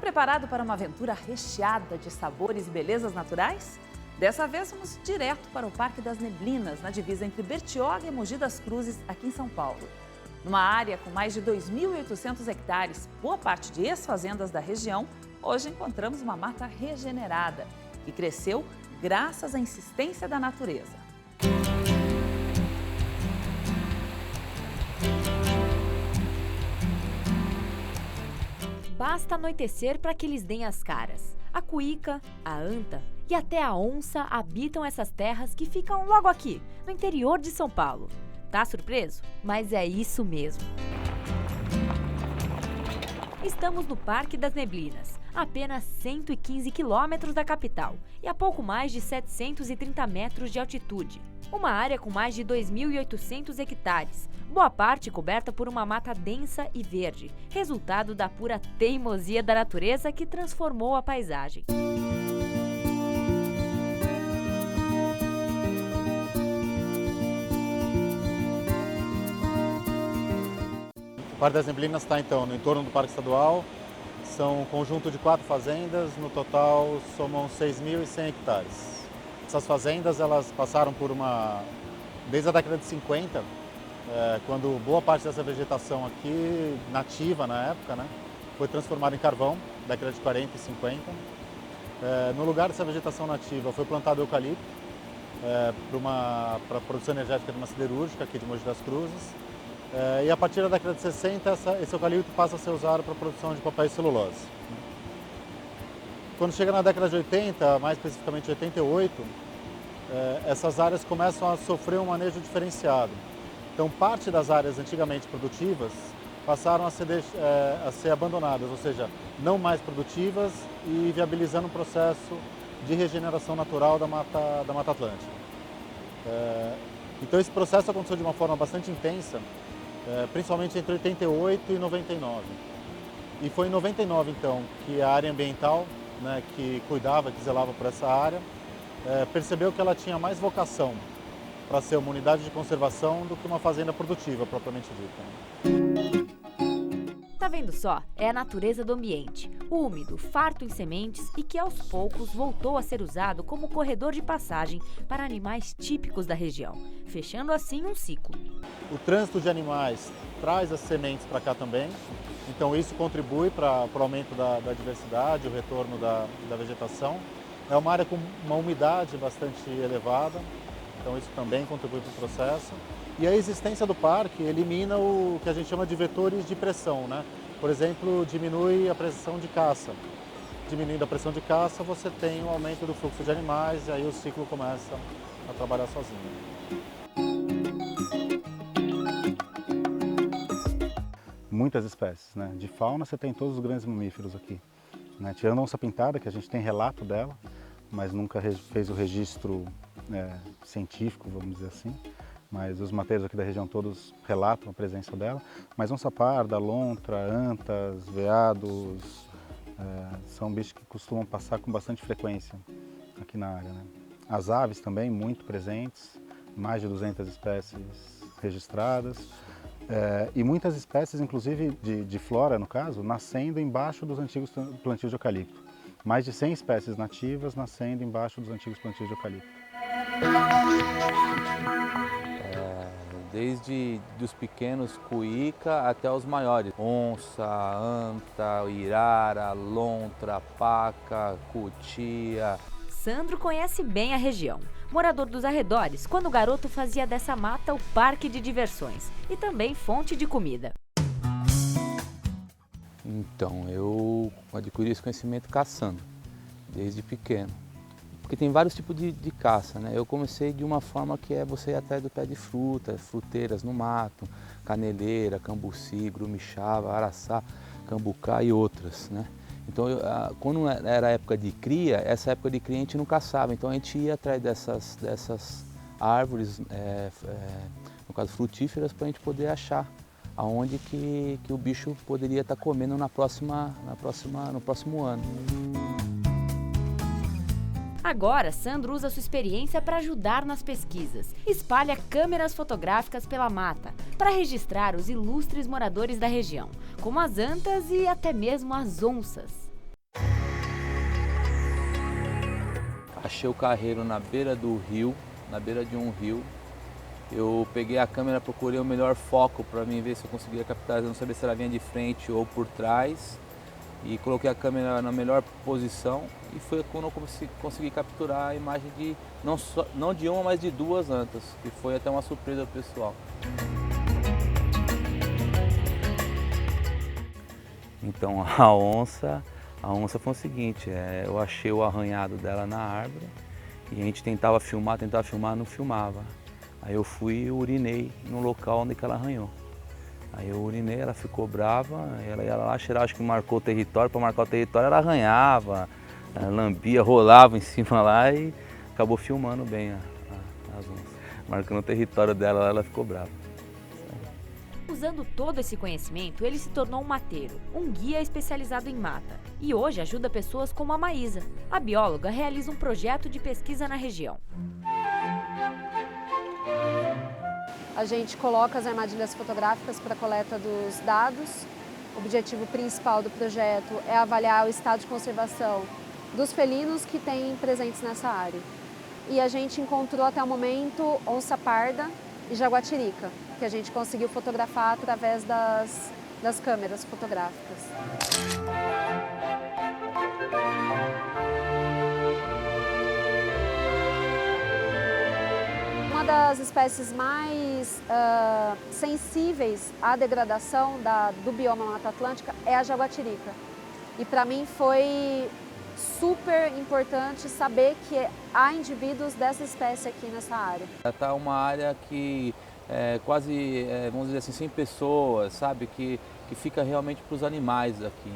preparado para uma aventura recheada de sabores e belezas naturais? Dessa vez, vamos direto para o Parque das Neblinas, na divisa entre Bertioga e Mogi das Cruzes, aqui em São Paulo. Numa área com mais de 2.800 hectares, boa parte de ex-fazendas da região, hoje encontramos uma mata regenerada, que cresceu graças à insistência da natureza. Basta anoitecer para que eles deem as caras. A cuíca, a anta e até a onça habitam essas terras que ficam logo aqui, no interior de São Paulo. Tá surpreso? Mas é isso mesmo. Estamos no Parque das Neblinas, a apenas 115 quilômetros da capital e a pouco mais de 730 metros de altitude. Uma área com mais de 2.800 hectares, boa parte coberta por uma mata densa e verde, resultado da pura teimosia da natureza que transformou a paisagem. O Parque das Neblinas está então no entorno do Parque Estadual, são um conjunto de 4 fazendas, no total somam 6.100 hectares. Essas fazendas elas passaram por desde a década de 50, quando boa parte dessa vegetação aqui, nativa na época, foi transformada em carvão, década de 40 e 50. No lugar dessa vegetação nativa foi plantado eucalipto para a produção energética de uma siderúrgica aqui de Mogi das Cruzes. E a partir da década de 60, esse eucalipto passa a ser usado para a produção de papel e celulose. Quando chega na década de 80, mais especificamente 88, essas áreas começam a sofrer um manejo diferenciado. Então, parte das áreas antigamente produtivas passaram a ser abandonadas, ou seja, não mais produtivas e viabilizando um processo de regeneração natural da Mata Atlântica. Então, esse processo aconteceu de uma forma bastante intensa, principalmente entre 88 e 99. E foi em 99, então, que a área ambiental, que cuidava, que zelava por essa área, percebeu que ela tinha mais vocação para ser uma unidade de conservação do que uma fazenda produtiva, propriamente dita. Tá vendo só? É a natureza do ambiente, úmido, farto em sementes e que aos poucos voltou a ser usado como corredor de passagem para animais típicos da região, fechando assim um ciclo. O trânsito de animais traz as sementes para cá também, então isso contribui para o aumento da diversidade, o retorno da vegetação. É uma área com uma umidade bastante elevada, então isso também contribui para o processo. E a existência do parque elimina o que a gente chama de vetores de pressão, Por exemplo, diminui a pressão de caça. Diminuindo a pressão de caça, você tem um aumento do fluxo de animais e aí o ciclo começa a trabalhar sozinho. Muitas espécies, De fauna você tem todos os grandes mamíferos aqui. Tirando a onça-pintada, que a gente tem relato dela, mas nunca fez o registro científico, vamos dizer assim. Mas os mateiros aqui da região todos relatam a presença dela. Mas onça-parda, lontra, antas, veados, são bichos que costumam passar com bastante frequência aqui na área. As aves também muito presentes, mais de 200 espécies registradas. E muitas espécies, inclusive de flora, no caso, nascendo embaixo dos antigos plantios de eucalipto. Mais de 100 espécies nativas nascendo embaixo dos antigos plantios de eucalipto. Desde dos pequenos cuíca até os maiores. Onça, anta, irara, lontra, paca, cutia. Sandro conhece bem a região. Morador dos arredores, quando garoto fazia dessa mata o parque de diversões e também fonte de comida. Então, eu adquiri esse conhecimento caçando, desde pequeno. Porque tem vários tipos de caça, Eu comecei de uma forma que é você ir atrás do pé de fruta, fruteiras no mato, caneleira, cambuci, grumixava, araçá, cambucá e outras, Então, quando era a época de cria, essa época de cria a gente não caçava, então a gente ia atrás dessas árvores, no caso frutíferas, para a gente poder achar aonde que o bicho poderia estar comendo no próximo ano. Agora, Sandro usa sua experiência para ajudar nas pesquisas. Espalha câmeras fotográficas pela mata para registrar os ilustres moradores da região, como as antas e até mesmo as onças. achei o carreiro na beira do rio, na beira de um rio. Eu peguei a câmera, procurei o melhor foco para mim ver se eu conseguia captar, eu não sabia se ela vinha de frente ou por trás. E coloquei a câmera na melhor posição e foi quando eu consegui capturar a imagem de não de uma, mas de duas antas, que foi até uma surpresa pessoal. Então a onça foi o seguinte, eu achei o arranhado dela na árvore e a gente tentava filmar, não filmava. Aí eu fui e urinei no local onde que ela arranhou. Aí eu urinei, ela ficou brava, ela ia lá cheirar, acho que marcou o território, para marcar o território ela arranhava, ela lambia, rolava em cima lá e acabou filmando bem as onças. Marcando o território dela, ela ficou brava. Usando todo esse conhecimento, ele se tornou um mateiro, um guia especializado em mata. E hoje ajuda pessoas como a Maísa. A bióloga realiza um projeto de pesquisa na região. A gente coloca as armadilhas fotográficas para a coleta dos dados. O objetivo principal do projeto é avaliar o estado de conservação dos felinos que tem presentes nessa área. E a gente encontrou até o momento onça parda e jaguatirica, que a gente conseguiu fotografar através das câmeras fotográficas. Uma das espécies mais sensíveis à degradação do bioma Mata Atlântica é a jaguatirica. E para mim foi super importante saber que há indivíduos dessa espécie aqui nessa área. Está uma área que quase, vamos dizer assim, sem pessoas, sabe? Que fica realmente para os animais aqui.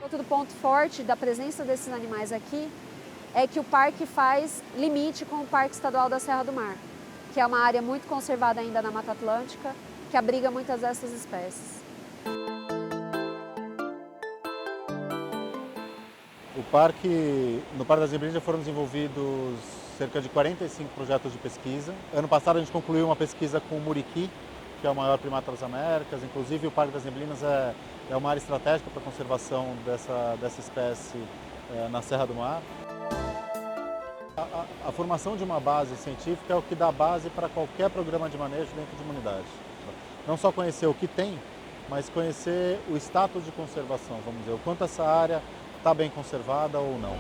Outro ponto forte da presença desses animais aqui é que o parque faz limite com o Parque Estadual da Serra do Mar, que é uma área muito conservada ainda na Mata Atlântica, que abriga muitas dessas espécies. No Parque das Neblinas já foram desenvolvidos cerca de 45 projetos de pesquisa. Ano passado a gente concluiu uma pesquisa com o muriqui, que é o maior primata das Américas. Inclusive o Parque das Neblinas é uma área estratégica para a conservação dessa espécie na Serra do Mar. A formação de uma base científica é o que dá base para qualquer programa de manejo dentro de uma unidade. Não só conhecer o que tem, mas conhecer o status de conservação, vamos dizer, o quanto essa área está bem conservada ou não.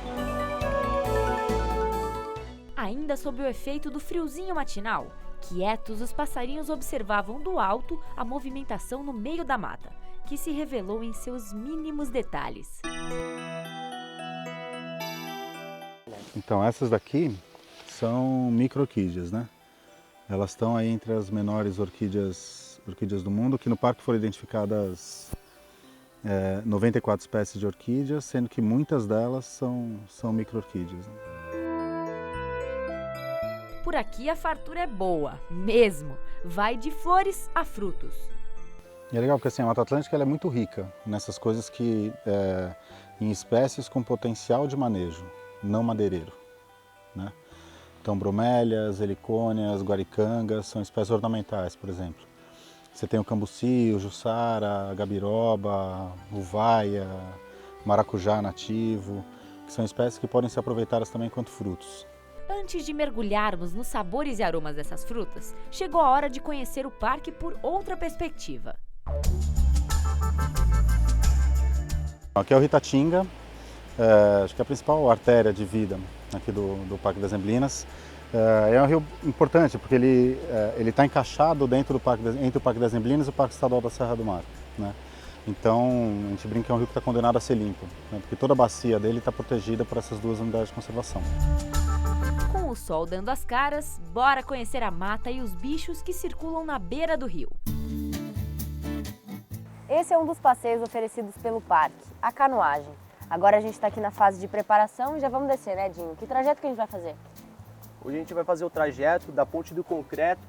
Ainda sob o efeito do friozinho matinal, quietos os passarinhos observavam do alto a movimentação no meio da mata, que se revelou em seus mínimos detalhes. Então essas daqui são micro-orquídeas, né? Elas estão aí entre as menores orquídeas do mundo, que no parque foram identificadas 94 espécies de orquídeas, sendo que muitas delas são micro-orquídeas. Né? Por aqui a fartura é boa, mesmo. Vai de flores a frutos. E é legal porque assim, a Mata Atlântica ela é muito rica nessas coisas em espécies com potencial de manejo, não madeireiro. Né? Então bromélias, helicônias, guaricangas são espécies ornamentais, por exemplo. Você tem o cambuci, o jussara, a gabiroba, uvaia, maracujá nativo, que são espécies que podem ser aproveitadas também enquanto frutos. Antes de mergulharmos nos sabores e aromas dessas frutas, chegou a hora de conhecer o parque por outra perspectiva. Aqui é o Ritatinga, acho que é a principal artéria de vida aqui do Parque das Neblinas. É um rio importante porque ele está encaixado entre o Parque das Neblinas e o Parque Estadual da Serra do Mar. Né? Então a gente brinca que é um rio que está condenado a ser limpo, né? Porque toda a bacia dele está protegida por essas duas unidades de conservação. Com o sol dando as caras, bora conhecer a mata e os bichos que circulam na beira do rio. Esse é um dos passeios oferecidos pelo parque, a canoagem. Agora a gente está aqui na fase de preparação e já vamos descer, né, Dinho? Que trajeto que a gente vai fazer? Hoje a gente vai fazer o trajeto da Ponte do Concreto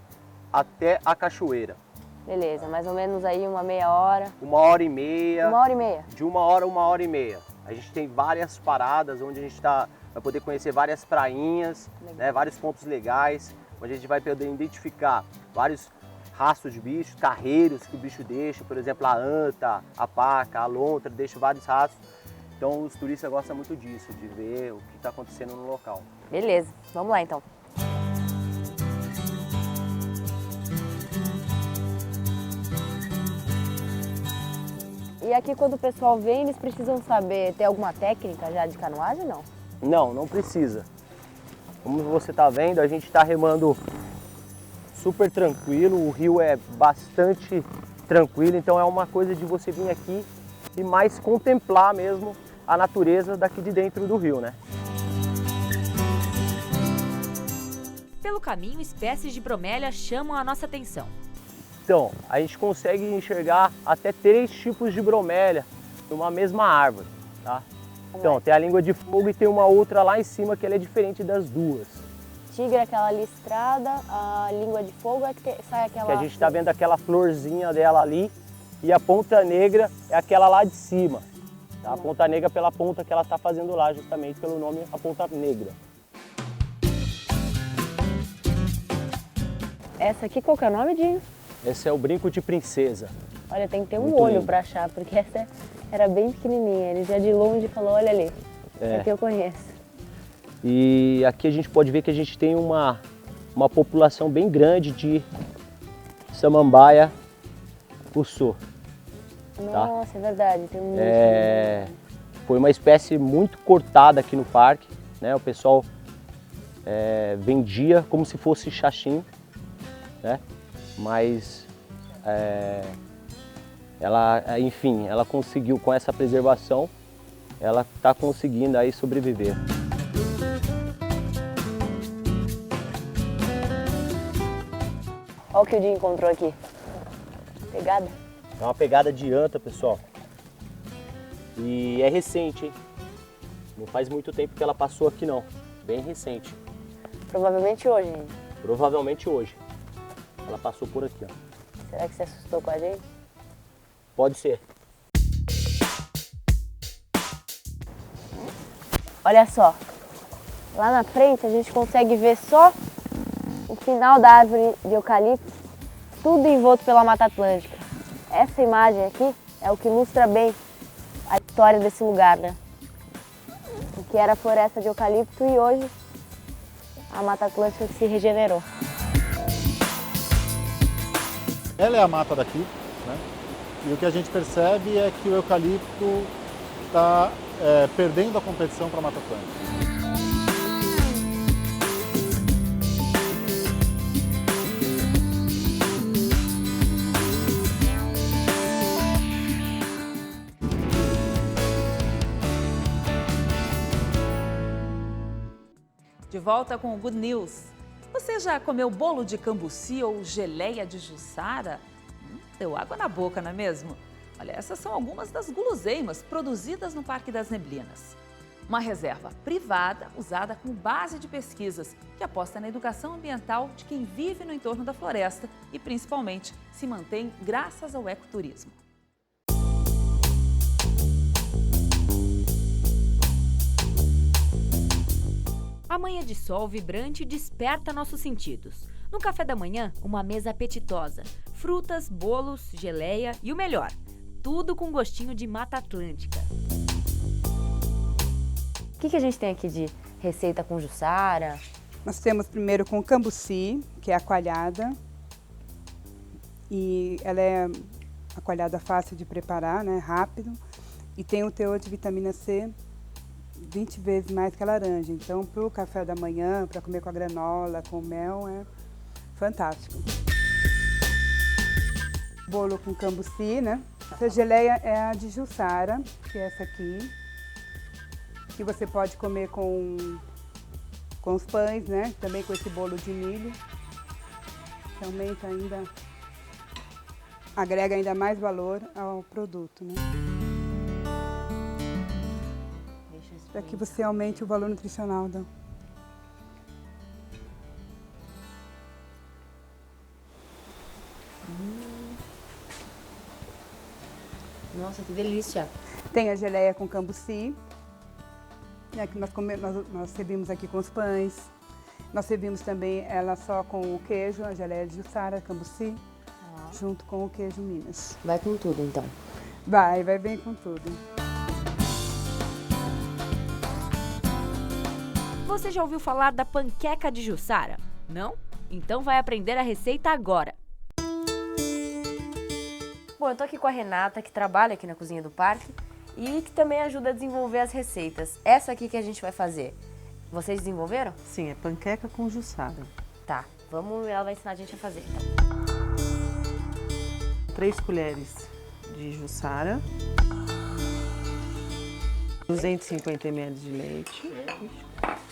até a cachoeira. Beleza, mais ou menos aí uma meia hora. 1h30. 1h30? De 1h a 1h30. A gente tem várias paradas onde a gente vai poder conhecer várias prainhas, né, vários pontos legais, onde a gente vai poder identificar vários rastros de bichos, carreiros que o bicho deixa, por exemplo, a anta, a paca, a lontra, deixa vários rastros. Então os turistas gostam muito disso, de ver o que está acontecendo no local. Beleza, vamos lá então. E aqui quando o pessoal vem, eles precisam saber, tem alguma técnica já de canoagem ou não? Não precisa. Como você está vendo, a gente está remando super tranquilo, o rio é bastante tranquilo, então é uma coisa de você vir aqui e mais contemplar mesmo a natureza daqui de dentro do rio, né? Pelo caminho, espécies de bromélia chamam a nossa atenção. Então, a gente consegue enxergar até 3 tipos de bromélia numa mesma árvore, tá? Então, tem a língua de fogo e tem uma outra lá em cima que ela é diferente das duas. Tigre é aquela listrada, a língua de fogo é que sai aquela... Que a gente está vendo aquela florzinha dela ali e a ponta negra é aquela lá de cima. Tá? A ponta negra pela ponta que ela está fazendo lá, justamente pelo nome a ponta negra. Essa aqui qual que é o nome, Dinho? Esse é o brinco de princesa. Olha, tem que ter um Muito olho lindo. para achar, porque essa era bem pequenininha. Ele já de longe falou, olha ali, essa aqui eu conheço. E aqui a gente pode ver que a gente tem uma população bem grande de samambaia cuçu. Nossa, é verdade, tem um Foi uma espécie muito cortada aqui no parque, né? O pessoal vendia como se fosse xaxim, né? Mas enfim, ela conseguiu, com essa preservação, ela está conseguindo aí sobreviver. Olha o que o Dinho encontrou aqui. Pegada? É uma pegada de anta, pessoal. E é recente, hein? Não faz muito tempo que ela passou aqui não. Bem recente. Provavelmente hoje, hein? Provavelmente hoje. Ela passou por aqui, ó. Será que você assustou com a gente? Pode ser. Olha só, lá na frente a gente consegue ver só o final da árvore de eucalipto, tudo envolto pela Mata Atlântica. Essa imagem aqui é o que ilustra bem a história desse lugar, né? O que era floresta de eucalipto e hoje a Mata Atlântica se regenerou. Ela é a mata daqui, né? E o que a gente percebe é que o eucalipto está perdendo a competição para a Mata Atlântica. De volta com o Good News. Você já comeu bolo de cambuci ou geleia de juçara? Deu água na boca, não é mesmo? Olha, essas são algumas das guloseimas produzidas no Parque das Neblinas. Uma reserva privada usada como base de pesquisas que aposta na educação ambiental de quem vive no entorno da floresta e, principalmente, se mantém graças ao ecoturismo. A manhã de sol vibrante desperta nossos sentidos. No café da manhã, uma mesa apetitosa. Frutas, bolos, geleia e o melhor, tudo com gostinho de Mata Atlântica. O que a gente tem aqui de receita com juçara? Nós temos primeiro com cambuci, que é a coalhada. E ela é a coalhada fácil de preparar, né? Rápido. E tem o teor de vitamina C 20 vezes mais que a laranja. Então, para o café da manhã, para comer com a granola, com mel, é fantástico. Bolo com cambuci, né? Essa geleia é a de juçara, que é essa aqui. Que você pode comer com os pães, né? Também com esse bolo de milho. Que aumenta ainda, agrega ainda mais valor ao produto, né? Para que você aumente o valor nutricional da... Nossa, que delícia! Tem a geleia com cambuci, né, que nós servimos aqui com os pães. Nós servimos também ela só com o queijo, a geleia de juçara, cambuci, junto com o queijo Minas. Vai com tudo, então. Vai bem com tudo. Você já ouviu falar da panqueca de Jussara? Não? Então vai aprender a receita agora. Bom, eu tô aqui com a Renata, que trabalha aqui na cozinha do parque e que também ajuda a desenvolver as receitas. Essa aqui que a gente vai fazer, vocês desenvolveram? Sim, é panqueca com Jussara. Tá, ela vai ensinar a gente a fazer, então. 3 colheres de Jussara, 250 ml de leite,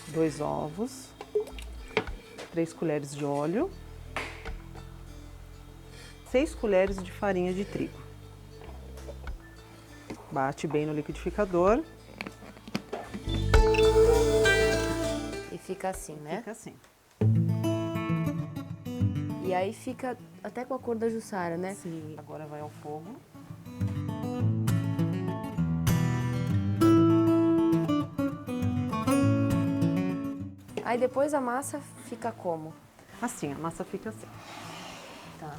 2 ovos, 3 colheres de óleo, 6 colheres de farinha de trigo. Bate bem no liquidificador. E fica assim, né? Fica assim. E aí fica até com a cor da Jussara, né? Sim. Agora vai ao fogo. Aí depois a massa fica como? Assim, a massa fica assim. Tá.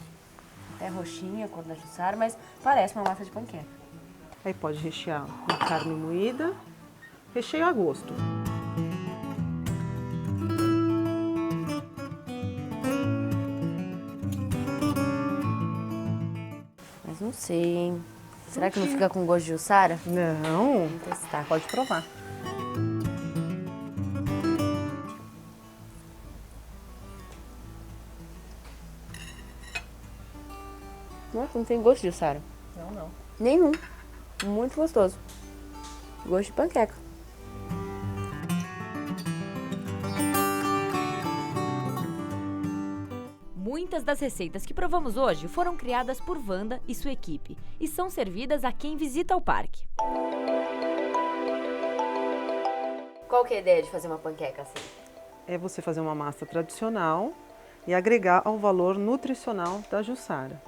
É roxinha a cor da Jussara, mas parece uma massa de panqueca. Aí pode rechear com carne moída, recheio a gosto. Mas não sei, hein? Será que não fica com gosto de Jussara? Não, Vamos testar. pode provar. Nossa, não tem gosto de Jussara. Não. Nenhum. Muito gostoso. Gosto de panqueca. Muitas das receitas que provamos hoje foram criadas por Wanda e sua equipe e são servidas a quem visita o parque. Qual que é a ideia de fazer uma panqueca assim? É você fazer uma massa tradicional e agregar ao valor nutricional da Jussara.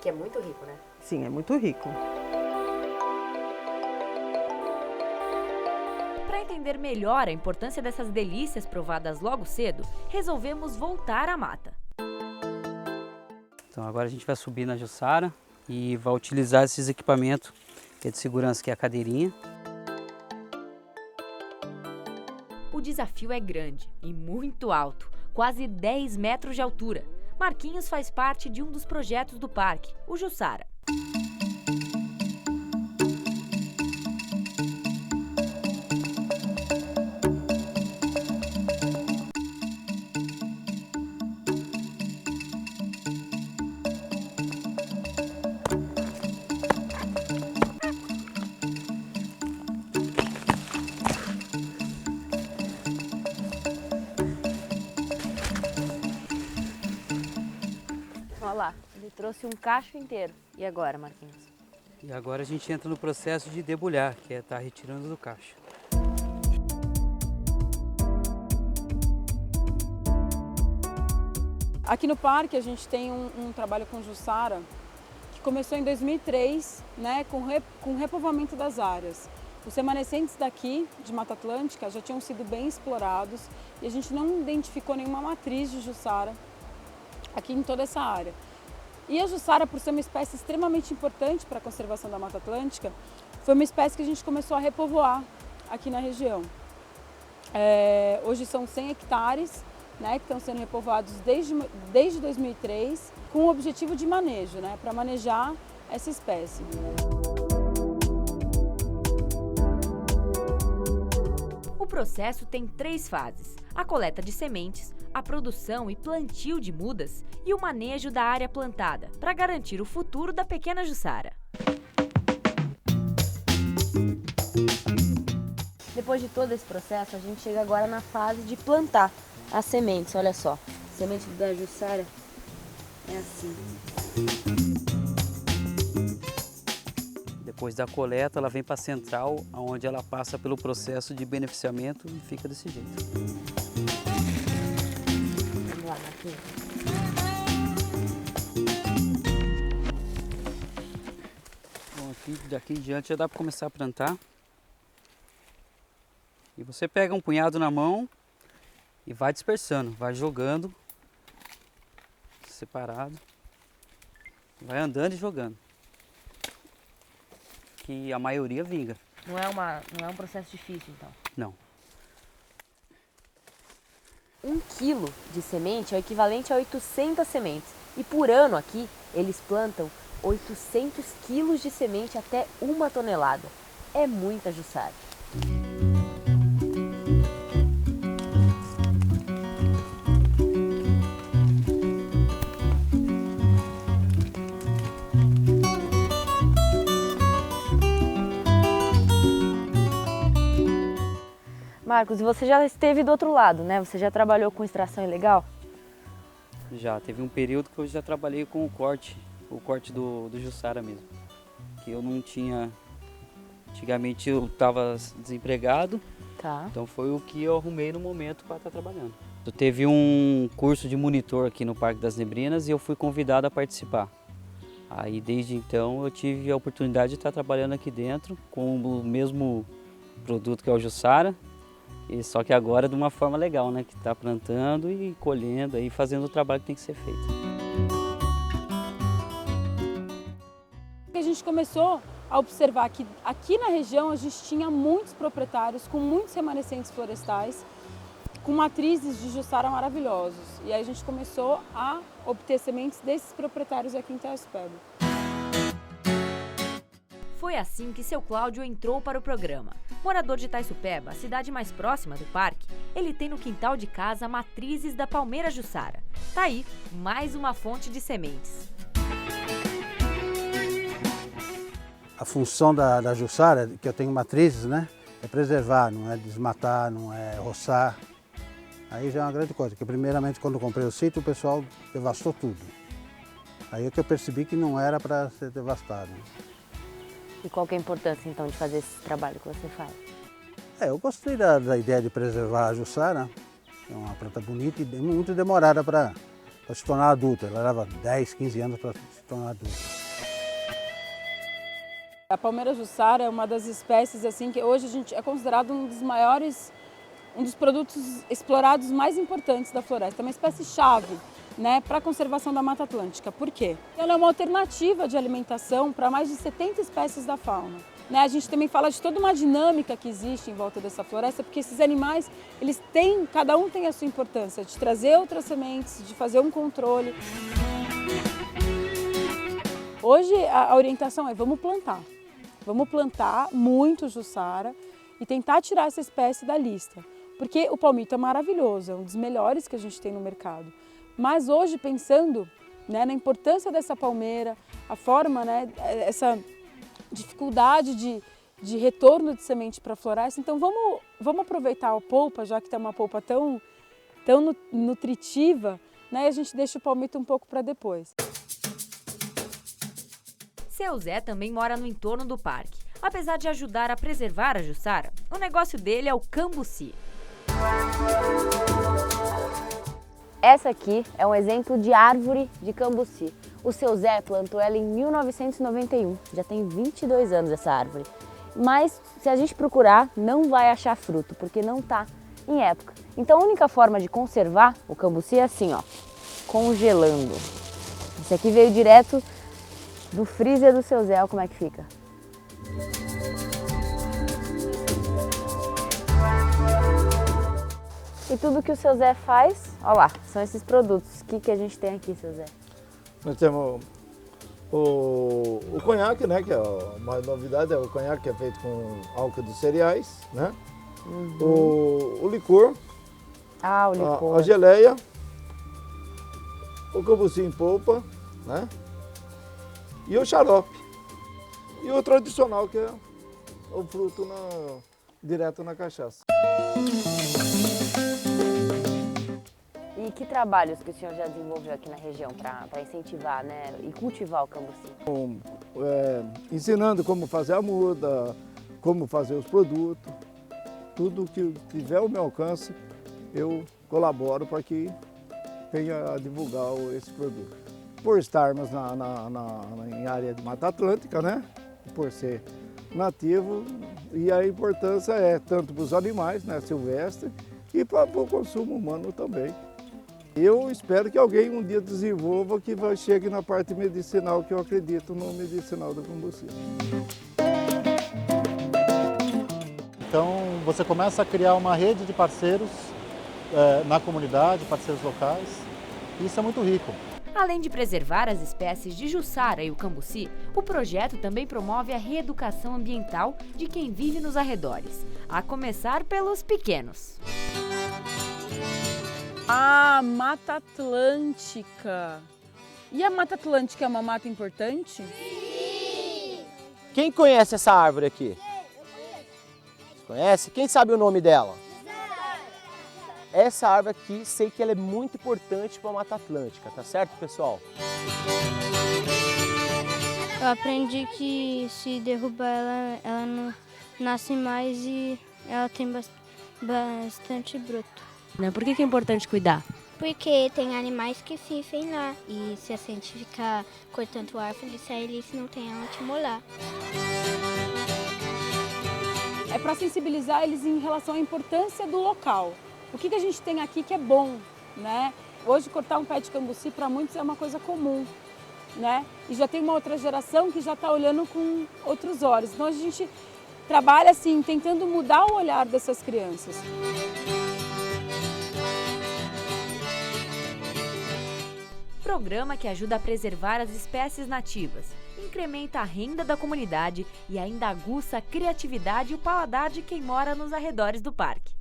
Que é muito rico, né? Sim, é muito rico. Para entender melhor a importância dessas delícias provadas logo cedo, resolvemos voltar à mata. Então agora a gente vai subir na Jussara e vai utilizar esses equipamentos que é de segurança, que é a cadeirinha. O desafio é grande e muito alto, quase 10 metros de altura. Marquinhos faz parte de um dos projetos do parque, o Jussara. Olha lá, ele trouxe um cacho inteiro. E agora, Marquinhos? E agora a gente entra no processo de debulhar, que é estar retirando do cacho. Aqui no parque a gente tem um trabalho com Jussara que começou em 2003, né, com repovoamento das áreas. Os remanescentes daqui, de Mata Atlântica, já tinham sido bem explorados e a gente não identificou nenhuma matriz de Jussara aqui em toda essa área. E a Jussara, por ser uma espécie extremamente importante para a conservação da Mata Atlântica, foi uma espécie que a gente começou a repovoar aqui na região. Hoje são 100 hectares, né, que estão sendo repovoados desde 2003, com o objetivo de manejo, né, para manejar essa espécie. O processo tem 3 fases: a coleta de sementes, a produção e plantio de mudas e o manejo da área plantada, para garantir o futuro da pequena Jussara. Depois de todo esse processo, a gente chega agora na fase de plantar as sementes. Olha só, a semente da Jussara é assim. Depois da coleta, ela vem para a central, onde ela passa pelo processo de beneficiamento e fica desse jeito. Vamos lá, Marquinhos. Bom, daqui em diante já dá para começar a plantar. E você pega um punhado na mão e vai dispersando, vai jogando separado, vai andando e jogando, que a maioria vinga. Não é um processo difícil, então? Não. 1 quilo de semente é o equivalente a 800 sementes. E por ano aqui, eles plantam 800 quilos de semente até 1 tonelada. É muita jussara. Marcos, e você já esteve do outro lado, né? Você já trabalhou com extração ilegal? Já, teve um período que eu já trabalhei com o corte do jussara mesmo. Que eu não tinha... Antigamente eu estava desempregado, Tá. então foi o que eu arrumei no momento para estar trabalhando. Eu teve um curso de monitor aqui no Parque das Neblinas e eu fui convidado a participar. Aí desde então eu tive a oportunidade de estar trabalhando aqui dentro com o mesmo produto que é o jussara. E só que agora de uma forma legal, né? Que está plantando e colhendo e fazendo o trabalho que tem que ser feito. A gente começou a observar que aqui na região a gente tinha muitos proprietários com muitos remanescentes florestais, com matrizes de jussara maravilhosos. E aí a gente começou a obter sementes desses proprietários aqui em Itaipeba. Foi assim que seu Cláudio entrou para o programa. Morador de Itaipeba, a cidade mais próxima do parque, ele tem no quintal de casa matrizes da palmeira jussara. Tá aí, mais uma fonte de sementes. A função da jussara, que eu tenho matrizes, né, é preservar, não é desmatar, não é roçar. Aí já é uma grande coisa, porque primeiramente quando eu comprei o sítio o pessoal devastou tudo. Aí é que eu percebi que não era para ser devastado. E qual que é a importância então de fazer esse trabalho que você faz? Eu gostei da ideia de preservar a jussara, é uma planta bonita e muito demorada para se tornar adulta. Ela leva 10, 15 anos para se tornar adulta. A palmeira jussara é uma das espécies assim que hoje a gente é considerado um dos produtos explorados mais importantes da floresta, é uma espécie-chave, né, para a conservação da Mata Atlântica. Por quê? Ela é uma alternativa de alimentação para mais de 70 espécies da fauna. Né? A gente também fala de toda uma dinâmica que existe em volta dessa floresta, porque esses animais, cada um tem a sua importância, de trazer outras sementes, de fazer um controle. Hoje a orientação é vamos plantar muito jussara e tentar tirar essa espécie da lista. Porque o palmito é maravilhoso, é um dos melhores que a gente tem no mercado. Mas hoje, pensando, né, na importância dessa palmeira, a forma, né, essa dificuldade de retorno de semente para a floresta, então vamos aproveitar a polpa, já que tem uma polpa tão nutritiva, né, e a gente deixa o palmito um pouco para depois. Seu Zé também mora no entorno do parque. Apesar de ajudar a preservar a jussara, o negócio dele é o cambuci. Essa aqui é um exemplo de árvore de cambuci. O seu Zé plantou ela em 1991, já tem 22 anos essa árvore. Mas se a gente procurar, não vai achar fruto, porque não está em época. Então a única forma de conservar o cambuci é assim, ó, congelando. Esse aqui veio direto do freezer do seu Zé, olha como é que fica. E tudo que o seu Zé faz, olha lá, são esses produtos. O que a gente tem aqui, seu Zé? Nós temos o conhaque, né, que é uma novidade, é o conhaque que é feito com álcool de cereais, né? O licor, o licor. A geleia, o cambuci em polpa, né? E o xarope. E o tradicional, que é o fruto direto na cachaça. E que trabalhos que o senhor já desenvolveu aqui na região para incentivar, né, e cultivar o cambuci? Ensinando como fazer a muda, como fazer os produtos, tudo que tiver ao meu alcance, eu colaboro para que venha a divulgar esse produto. Por estarmos em área de Mata Atlântica, né, por ser nativo, e a importância é tanto para os animais, né, silvestres, e para o consumo humano também. Eu espero que alguém um dia desenvolva que chegue na parte medicinal, que eu acredito no medicinal do cambuci. Então você começa a criar uma rede de parceiros na comunidade, parceiros locais, e isso é muito rico. Além de preservar as espécies de Jussara e o cambuci, o projeto também promove a reeducação ambiental de quem vive nos arredores, a começar pelos pequenos. Ah, Mata Atlântica! E a Mata Atlântica é uma mata importante? Sim! Quem conhece essa árvore aqui? Você conhece? Quem sabe o nome dela? Essa árvore aqui, sei que ela é muito importante para a Mata Atlântica, tá certo, pessoal? Eu aprendi que se derrubar ela não nasce mais e ela tem bastante broto. Por que é importante cuidar? Porque tem animais que vivem lá e se a gente ficar cortando árvore, sai ali, se não tem ela te molar. É para sensibilizar eles em relação à importância do local. O que a gente tem aqui que é bom, né? Hoje cortar um pé de cambuci para muitos é uma coisa comum, né? E já tem uma outra geração que já está olhando com outros olhos. Então a gente trabalha assim, tentando mudar o olhar dessas crianças. Programa que ajuda a preservar as espécies nativas, incrementa a renda da comunidade e ainda aguça a criatividade e o paladar de quem mora nos arredores do parque.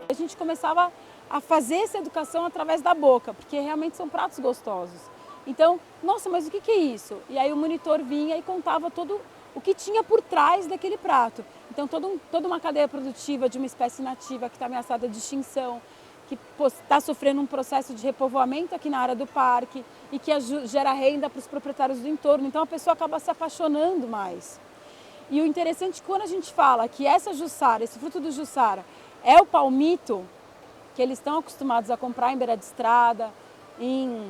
A gente começava a fazer essa educação através da boca, porque realmente são pratos gostosos. Então, nossa, mas o que é isso? E aí o monitor vinha e contava todo o que tinha por trás daquele prato. Então, toda uma cadeia produtiva de uma espécie nativa que está ameaçada de extinção, que está sofrendo um processo de repovoamento aqui na área do parque e que gera renda para os proprietários do entorno. Então, a pessoa acaba se apaixonando mais. E o interessante é que quando a gente fala que essa jussara, esse fruto do jussara, é o palmito, que eles estão acostumados a comprar em beira de estrada, em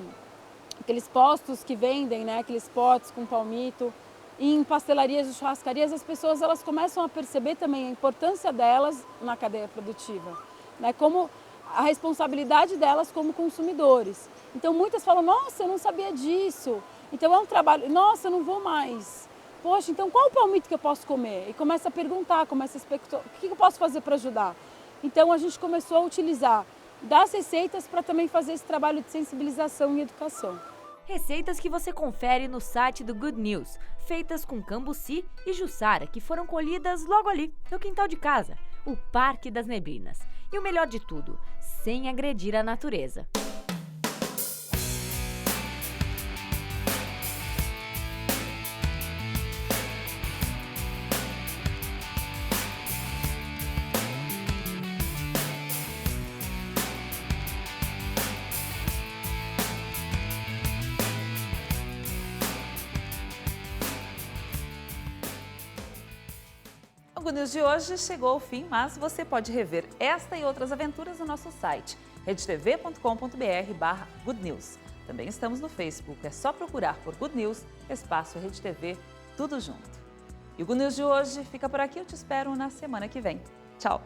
aqueles postos que vendem, né, aqueles potes com palmito, em pastelarias e churrascarias, as pessoas elas começam a perceber também a importância delas na cadeia produtiva, né, como a responsabilidade delas como consumidores. Então muitas falam, nossa, eu não sabia disso, então é um trabalho, nossa, eu não vou mais. Poxa, então qual o palmito que eu posso comer? E começa a perguntar, começa a especular, o que eu posso fazer para ajudar? Então a gente começou a utilizar das receitas para também fazer esse trabalho de sensibilização e educação. Receitas que você confere no site do Good News, feitas com cambuci e jussara, que foram colhidas logo ali, no quintal de casa, o Parque das Neblinas. E o melhor de tudo, sem agredir a natureza. O Good News de hoje chegou ao fim, mas você pode rever esta e outras aventuras no nosso site, redetv.com.br/goodnews. Também estamos no Facebook, é só procurar por Good News, espaço Rede TV, tudo junto. E o Good News de hoje fica por aqui, eu te espero na semana que vem. Tchau!